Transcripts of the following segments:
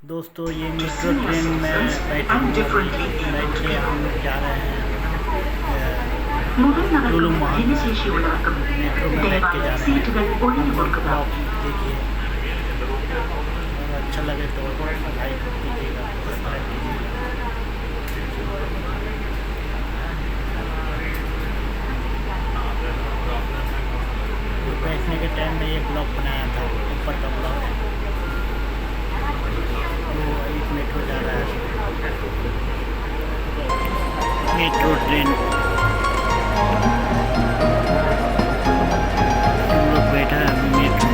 दोस्तों ये metro train में बैठ के हम जा रहे हैं टुलु महल। मेट्रो में बैठ के जा रहे हैं। ब्लॉग देखिए और अच्छा लगे तो लाइक कीजिएगा, सब्सक्राइब कीजिएगा। बैठने के टाइम में ये ब्लॉग बनाया था, ऊपर का ब्लॉग है। एक मेट्रो जा रहा है, मेट्रो ट्रेन। हम लोग बैठा है अभी metro.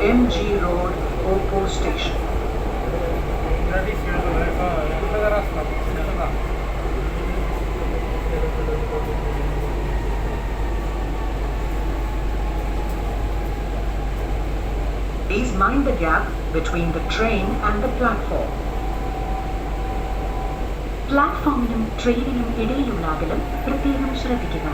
MG Road, Oppo Station. Please mind the gap between the train and the platform. പ്ലാറ്റ്ഫോമിനും ട്രെയിനിനും ഇടയിലുള്ള അകലം പ്രത്യേകം ശ്രദ്ധിക്കുക.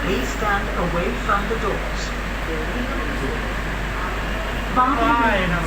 Please stand away from the doors. വാഹനം